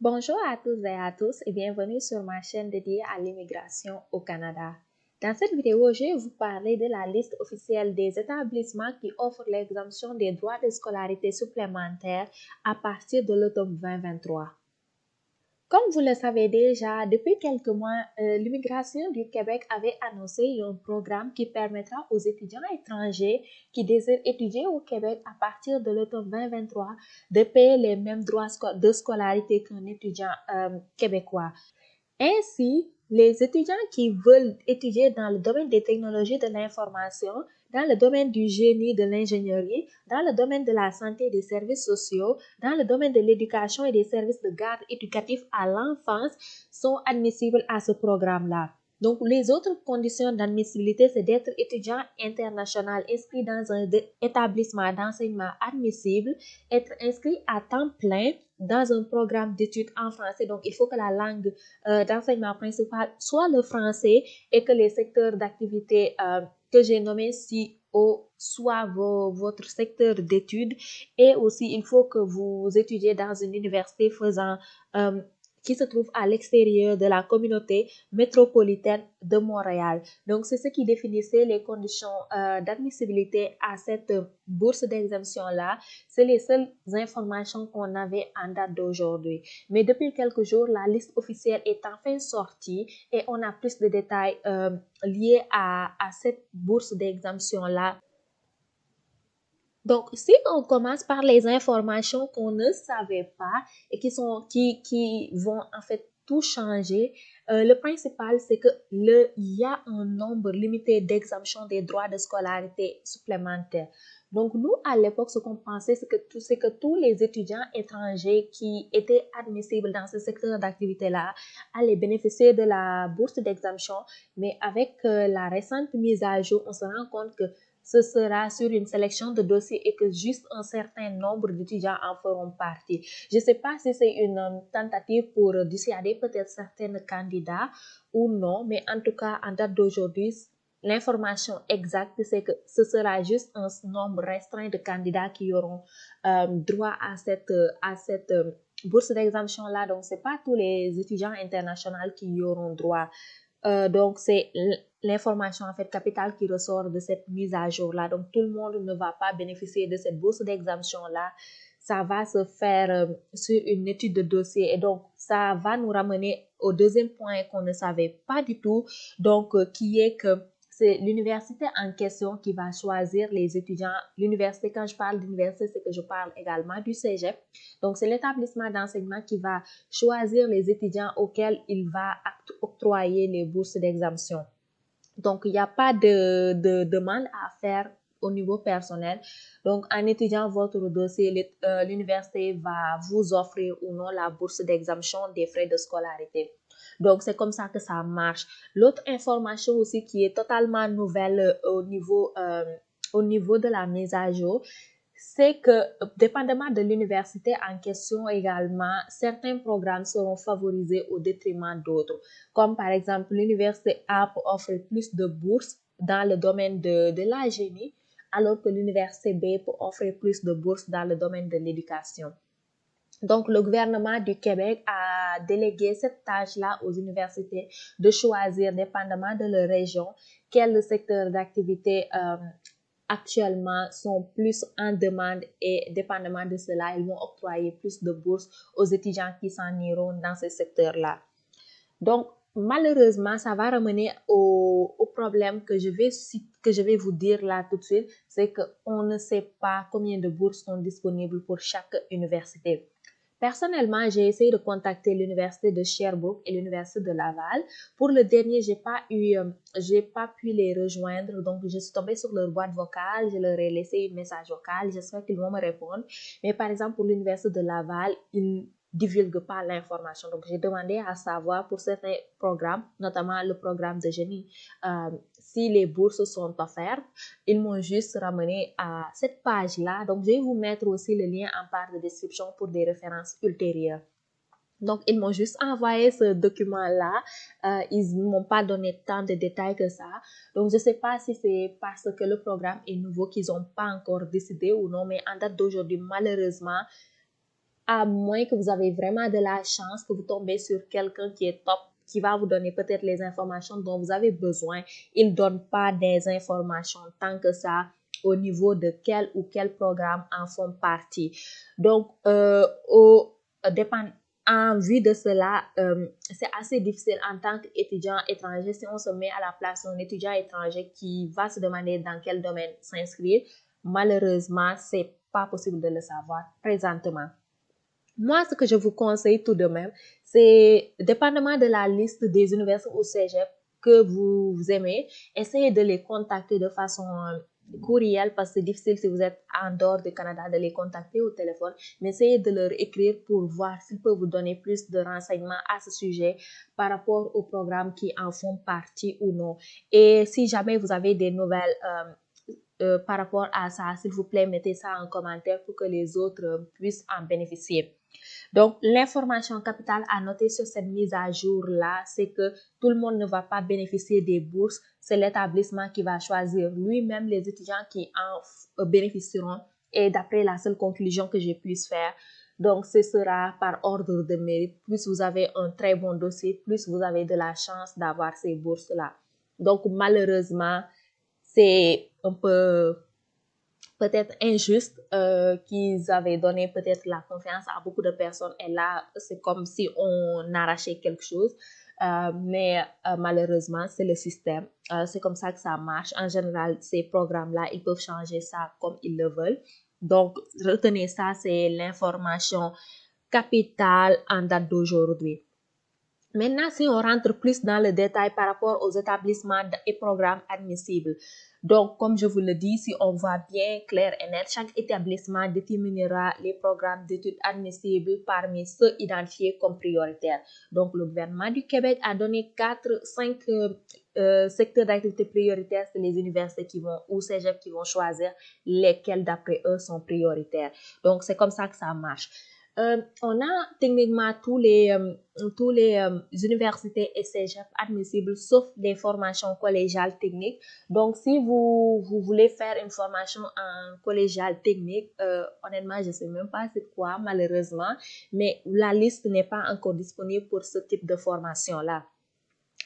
Bonjour à tous et à tous et bienvenue sur ma chaîne dédiée à l'immigration au Canada. Dans cette vidéo, je vais vous parler de la liste officielle des établissements qui offrent l'exemption des droits de scolarité supplémentaires à partir de l'automne 2023. Comme vous le savez déjà, depuis quelques mois, l'immigration du Québec avait annoncé un programme qui permettra aux étudiants étrangers qui désirent étudier au Québec à partir de l'automne 2023 de payer les mêmes droits de scolarité qu'un étudiant québécois. Ainsi, les étudiants qui veulent étudier dans le domaine des technologies de l'information, dans le domaine du génie de l'ingénierie, dans le domaine de la santé et des services sociaux, dans le domaine de l'éducation et des services de garde éducatifs à l'enfance sont admissibles à ce programme-là. Donc, les autres conditions d'admissibilité, c'est d'être étudiant international inscrit dans un établissement d'enseignement admissible, être inscrit à temps plein dans un programme d'études en français. Donc, il faut que la langue d'enseignement principal soit le français et que les secteurs d'activité que j'ai nommés soit votre secteur d'études. Et aussi, il faut que vous étudiez dans une université qui se trouve à l'extérieur de la communauté métropolitaine de Montréal. Donc, c'est ce qui définissait les conditions d'admissibilité à cette bourse d'exemption-là. C'est les seules informations qu'on avait en date d'aujourd'hui. Mais depuis quelques jours, la liste officielle est enfin sortie et on a plus de détails liés à cette bourse d'exemption-là. Donc, si on commence par les informations qu'on ne savait pas et qui vont en fait tout changer, le principal, c'est que il y a un nombre limité d'exemptions des droits de scolarité supplémentaires. Donc, nous, à l'époque, ce qu'on pensait, c'est que tous les étudiants étrangers qui étaient admissibles dans ce secteur d'activité-là allaient bénéficier de la bourse d'exemption. Mais avec la récente mise à jour, on se rend compte que ce sera sur une sélection de dossiers et que juste un certain nombre d'étudiants en feront partie. Je ne sais pas si c'est une tentative pour dissuader peut-être certains candidats ou non, mais en tout cas, en date d'aujourd'hui, l'information exacte, c'est que ce sera juste un nombre restreint de candidats qui auront droit à cette bourse d'exemption-là. Donc, ce n'est pas tous les étudiants internationaux qui y auront droit. Donc, c'est l'information en fait capitale qui ressort de cette mise à jour-là. Donc, tout le monde ne va pas bénéficier de cette bourse d'exemption-là. Ça va se faire sur une étude de dossier. Et donc, ça va nous ramener au deuxième point qu'on ne savait pas du tout. Donc, qui est que c'est l'université en question qui va choisir les étudiants. L'université, quand je parle d'université, c'est que je parle également du cégep. Donc, c'est l'établissement d'enseignement qui va choisir les étudiants auxquels il va octroyer les bourses d'exemption. Donc, il n'y a pas de demande à faire au niveau personnel. Donc, en étudiant votre dossier, l'université va vous offrir ou non la bourse d'exemption des frais de scolarité. Donc, c'est comme ça que ça marche. L'autre information aussi qui est totalement nouvelle au niveau de la mise à jour, c'est que, dépendamment de l'université en question également, certains programmes seront favorisés au détriment d'autres. Comme par exemple, l'université A peut offrir plus de bourses dans le domaine de la génie, alors que l'université B peut offrir plus de bourses dans le domaine de l'éducation. Donc, le gouvernement du Québec a délégué cette tâche-là aux universités de choisir, dépendamment de leur région, quel secteur d'activité actuellement sont plus en demande et dépendamment de cela, ils vont octroyer plus de bourses aux étudiants qui s'en iront dans ce secteur-là. Donc, malheureusement, ça va ramener au problème que je vais vous dire là tout de suite, c'est qu'on ne sait pas combien de bourses sont disponibles pour chaque université. Personnellement, j'ai essayé de contacter l'université de Sherbrooke et l'université de Laval. Pour le dernier, j'ai pas pu les rejoindre, donc je suis tombée sur leur boîte vocale, je leur ai laissé un message vocal, j'espère qu'ils vont me répondre. Mais par exemple, pour l'université de Laval, ils divulguent pas l'information. Donc, j'ai demandé à savoir pour certains programmes, notamment le programme de génie, si les bourses sont offertes. Ils m'ont juste ramené à cette page-là. Donc, je vais vous mettre aussi le lien en barre de description pour des références ultérieures. Donc, ils m'ont juste envoyé ce document-là. Ils ne m'ont pas donné tant de détails que ça. Donc, je ne sais pas si c'est parce que le programme est nouveau qu'ils n'ont pas encore décidé ou non, mais en date d'aujourd'hui, malheureusement, à moins que vous avez vraiment de la chance, que vous tombez sur quelqu'un qui est top, qui va vous donner peut-être les informations dont vous avez besoin. Il ne donne pas des informations tant que ça au niveau de quel ou quel programme en font partie. Donc, en vue de cela, c'est assez difficile en tant qu'étudiant étranger, si on se met à la place d'un étudiant étranger qui va se demander dans quel domaine s'inscrire. Malheureusement, c'est pas possible de le savoir présentement. Moi, ce que je vous conseille tout de même, c'est, dépendamment de la liste des universités ou cégep que vous aimez, essayez de les contacter de façon courriel, parce que c'est difficile si vous êtes en dehors du Canada de les contacter au téléphone, mais essayez de leur écrire pour voir s'ils peuvent vous donner plus de renseignements à ce sujet par rapport aux programmes qui en font partie ou non. Et si jamais vous avez des nouvelles par rapport à ça, s'il vous plaît, mettez ça en commentaire pour que les autres puissent en bénéficier. Donc, l'information capitale à noter sur cette mise à jour-là, c'est que tout le monde ne va pas bénéficier des bourses. C'est l'établissement qui va choisir lui-même les étudiants qui en bénéficieront. Et d'après la seule conclusion que je puisse faire, donc ce sera par ordre de mérite. Plus vous avez un très bon dossier, plus vous avez de la chance d'avoir ces bourses-là. Donc, malheureusement, c'est un peu peut-être injuste qu'ils avaient donné peut-être la confiance à beaucoup de personnes et là c'est comme si on arrachait quelque chose, mais malheureusement c'est le système, c'est comme ça que ça marche. En général, ces programmes-là, ils peuvent changer ça comme ils le veulent. Donc retenez ça, c'est l'information capitale en date d'aujourd'hui. Maintenant, si on rentre plus dans le détail par rapport aux établissements et programmes admissibles. Donc, comme je vous le dis, si on voit bien clair et net, chaque établissement déterminera les programmes d'études admissibles parmi ceux identifiés comme prioritaires. Donc, le gouvernement du Québec a donné 5 secteurs d'activité prioritaires. C'est les universités qui vont, ou cégep qui vont choisir lesquels d'après eux sont prioritaires. Donc, c'est comme ça que ça marche. On a techniquement tous les universités et cégep admissibles, sauf des formations collégiales techniques. Donc, si vous voulez faire une formation en collégiale technique, honnêtement, je ne sais même pas c'est quoi, malheureusement, mais la liste n'est pas encore disponible pour ce type de formation-là.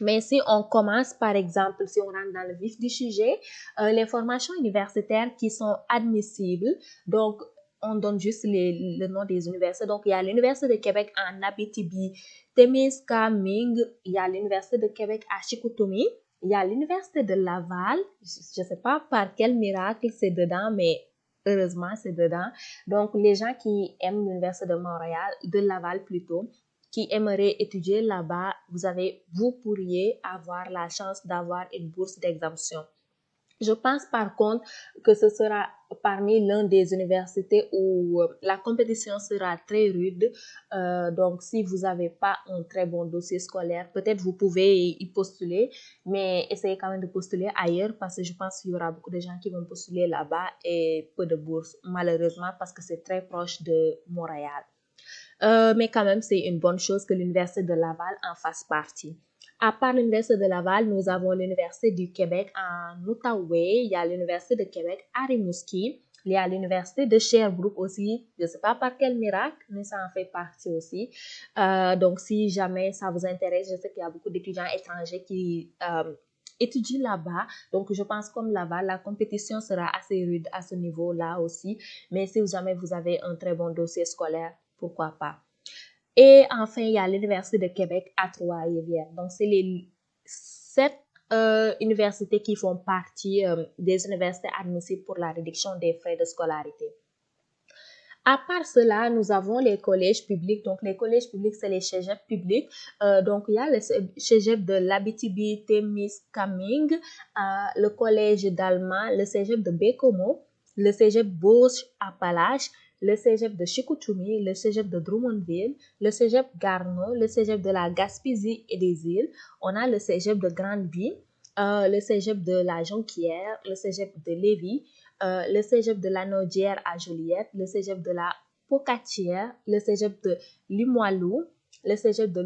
Mais si on commence, par exemple, si on rentre dans le vif du sujet, les formations universitaires qui sont admissibles, donc on donne juste le nom des universités. Donc, il y a l'Université de Québec en Abitibi-Témiscamingue, il y a l'Université de Québec à Chicoutimi, il y a l'Université de Laval, je ne sais pas par quel miracle c'est dedans, mais heureusement c'est dedans. Donc, les gens qui aiment l'Université de Montréal, de Laval plutôt, qui aimeraient étudier là-bas, vous pourriez avoir la chance d'avoir une bourse d'exemption. Je pense par contre que ce sera parmi l'un des universités où la compétition sera très rude. Donc, si vous n'avez pas un très bon dossier scolaire, peut-être vous pouvez y postuler, mais essayez quand même de postuler ailleurs parce que je pense qu'il y aura beaucoup de gens qui vont postuler là-bas et peu de bourses, malheureusement, parce que c'est très proche de Montréal. Mais quand même, c'est une bonne chose que l'Université de Laval en fasse partie. À part l'Université de Laval, nous avons l'Université du Québec en Outaouais, il y a l'Université de Québec à Rimouski, il y a l'Université de Sherbrooke aussi, je ne sais pas par quel miracle, mais ça en fait partie aussi. Donc, si jamais ça vous intéresse, je sais qu'il y a beaucoup d'étudiants étrangers qui étudient là-bas. Donc, je pense comme là-bas, la compétition sera assez rude à ce niveau-là aussi. Mais si jamais vous avez un très bon dossier scolaire, pourquoi pas. Et enfin, il y a l'Université de Québec à Trois-Rivières. Donc, c'est les 7 universités qui font partie des universités admissibles pour la réduction des frais de scolarité. À part cela, nous avons les collèges publics. Donc, les collèges publics, c'est les cégeps publics. Donc, il y a le cégep de l'Abitibi-Témiscamingue, le collège d'Allemand, le cégep de Bécomo, le cégep Bourges-Appalaches, le cégep de Chicoutimi, le cégep de Drummondville, le cégep Garneau, le cégep de la Gaspésie et des îles. On a le cégep de Grande-Vie, le cégep de la Jonquière, le cégep de Lévis, le cégep de la Naudière à Joliette, le cégep de la Pocatière, le cégep de Limoilou, le cégep de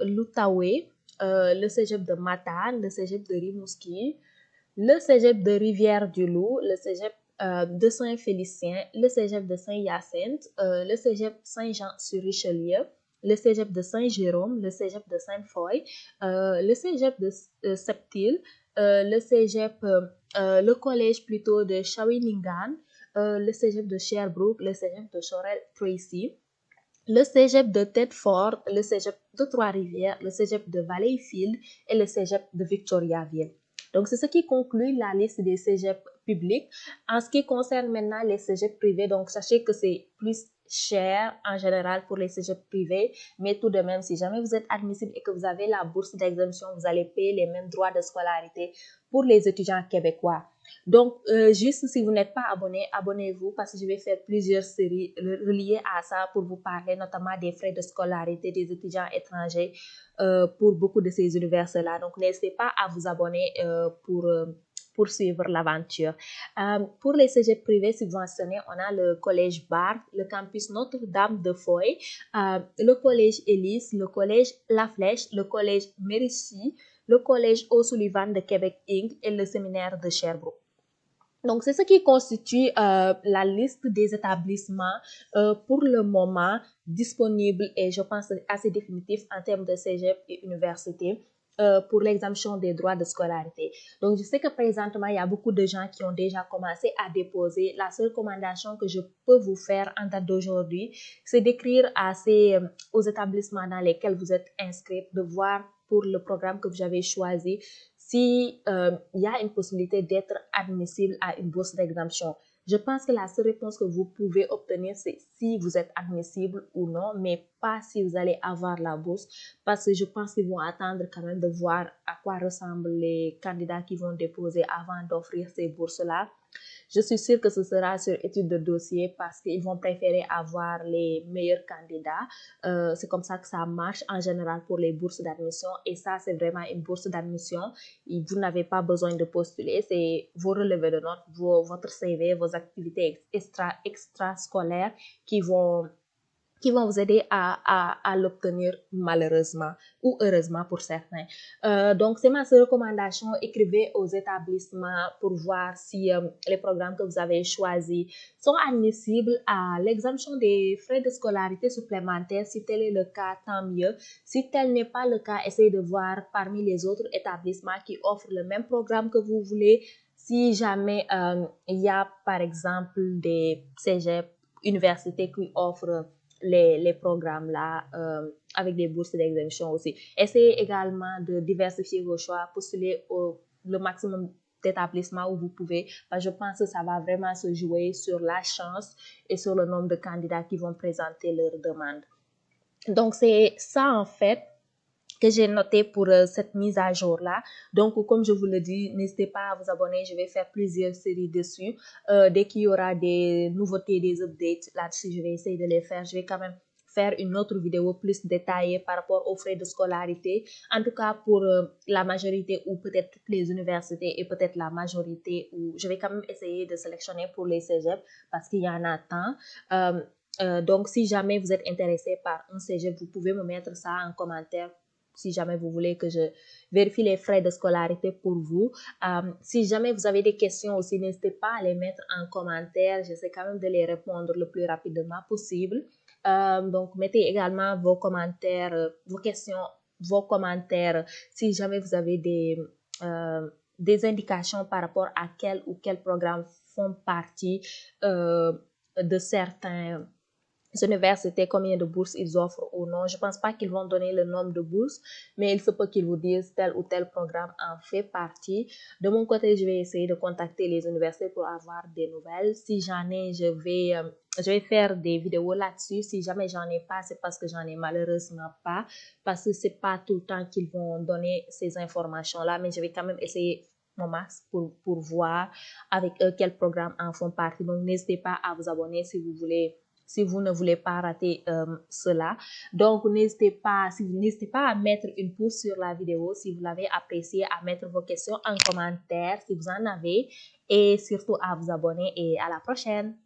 l'Outaouais, le cégep de Matane, le cégep de Rimouski, le cégep de Rivière-du-Loup, le cégep de Saint-Félicien, le cégep de Saint-Hyacinthe, le cégep Saint-Jean-sur-Richelieu, le cégep de Saint-Jérôme, le cégep de Sainte-Foy, le cégep de Septile, le cégep, le collège plutôt de Shawinigan, le cégep de Sherbrooke, le cégep de Chorel-Tracy, le cégep de Thetford, le cégep de Trois-Rivières, le cégep de Valleyfield et le cégep de Victoriaville. Donc, c'est ce qui conclut la liste des cégeps publics. En ce qui concerne maintenant les cégeps privés, donc sachez que c'est plus cher en général pour les cégeps privés, mais tout de même, si jamais vous êtes admissible et que vous avez la bourse d'exemption, vous allez payer les mêmes droits de scolarité pour les étudiants québécois. Donc, juste si vous n'êtes pas abonné, abonnez-vous parce que je vais faire plusieurs séries reliées à ça pour vous parler notamment des frais de scolarité des étudiants étrangers pour beaucoup de ces universités-là. Donc, n'hésitez pas à vous abonner pour suivre l'aventure. Pour les cégeps privés subventionnés, on a le collège Barthes, le campus Notre-Dame de Foy, le collège Élise, le collège La Flèche, le collège Mérisy, le collège O'Sullivan de Québec Inc. et le séminaire de Sherbrooke. Donc, c'est ce qui constitue la liste des établissements pour le moment disponibles et je pense assez définitifs en termes de cégep et université pour l'exemption des droits de scolarité. Donc, je sais que présentement, il y a beaucoup de gens qui ont déjà commencé à déposer. La seule recommandation que je peux vous faire en date d'aujourd'hui, c'est d'écrire aux établissements dans lesquels vous êtes inscrits, de voir pour le programme que vous avez choisi si il y a une possibilité d'être admissible à une bourse d'exemption. Je pense que la seule réponse que vous pouvez obtenir, c'est si vous êtes admissible ou non, mais pas si vous allez avoir la bourse, parce que je pense qu'ils vont attendre quand même de voir à quoi ressemblent les candidats qui vont déposer avant d'offrir ces bourses-là. Je suis sûre que ce sera sur étude de dossier parce qu'ils vont préférer avoir les meilleurs candidats. C'est comme ça que ça marche en général pour les bourses d'admission et ça, c'est vraiment une bourse d'admission. Vous n'avez pas besoin de postuler, c'est vos relevés de notes, votre CV, vos activités extrascolaires qui vont vous aider à l'obtenir malheureusement ou heureusement pour certains. Donc, c'est ma seule recommandation. Écrivez aux établissements pour voir si les programmes que vous avez choisis sont admissibles à l'exemption des frais de scolarité supplémentaires. Si tel est le cas, tant mieux. Si tel n'est pas le cas, essayez de voir parmi les autres établissements qui offrent le même programme que vous voulez. Si jamais il y a, par exemple, des cégeps, universités qui offrent les programmes là avec des bourses d'exemption aussi. Essayez également de diversifier vos choix, postuler le maximum d'établissements où vous pouvez, parce que je pense que ça va vraiment se jouer sur la chance et sur le nombre de candidats qui vont présenter leurs demandes. Donc, c'est ça en fait que j'ai noté pour cette mise à jour-là. Donc, comme je vous le dis, n'hésitez pas à vous abonner. Je vais faire plusieurs séries dessus. Dès qu'il y aura des nouveautés, des updates là-dessus, je vais essayer de les faire. Je vais quand même faire une autre vidéo plus détaillée par rapport aux frais de scolarité. En tout cas, pour la majorité ou peut-être toutes les universités et peut-être la majorité, où je vais quand même essayer de sélectionner pour les cégeps parce qu'il y en a tant. Donc, si jamais vous êtes intéressé par un cégep, vous pouvez me mettre ça en commentaire si jamais vous voulez que je vérifie les frais de scolarité pour vous. Si jamais vous avez des questions aussi, n'hésitez pas à les mettre en commentaire. J'essaie quand même de les répondre le plus rapidement possible. Donc, mettez également vos commentaires, vos questions, vos commentaires si jamais vous avez des indications par rapport à quel ou quel programme font partie de certains universités, combien de bourses ils offrent ou non. Je pense pas qu'ils vont donner le nombre de bourses, mais il se peut qu'ils vous disent tel ou tel programme en fait partie. De mon côté, je vais essayer de contacter les universités pour avoir des nouvelles. Si j'en ai, je vais faire des vidéos là-dessus. Si jamais j'en ai pas, c'est parce que j'en ai malheureusement pas, parce que c'est pas tout le temps qu'ils vont donner ces informations-là, mais je vais quand même essayer mon max pour voir avec eux quels programmes en font partie. Donc, n'hésitez pas à vous abonner si vous ne voulez pas rater cela. Donc, n'hésitez pas à mettre une pouce sur la vidéo si vous l'avez appréciée, à mettre vos questions en commentaire si vous en avez et surtout à vous abonner et à la prochaine.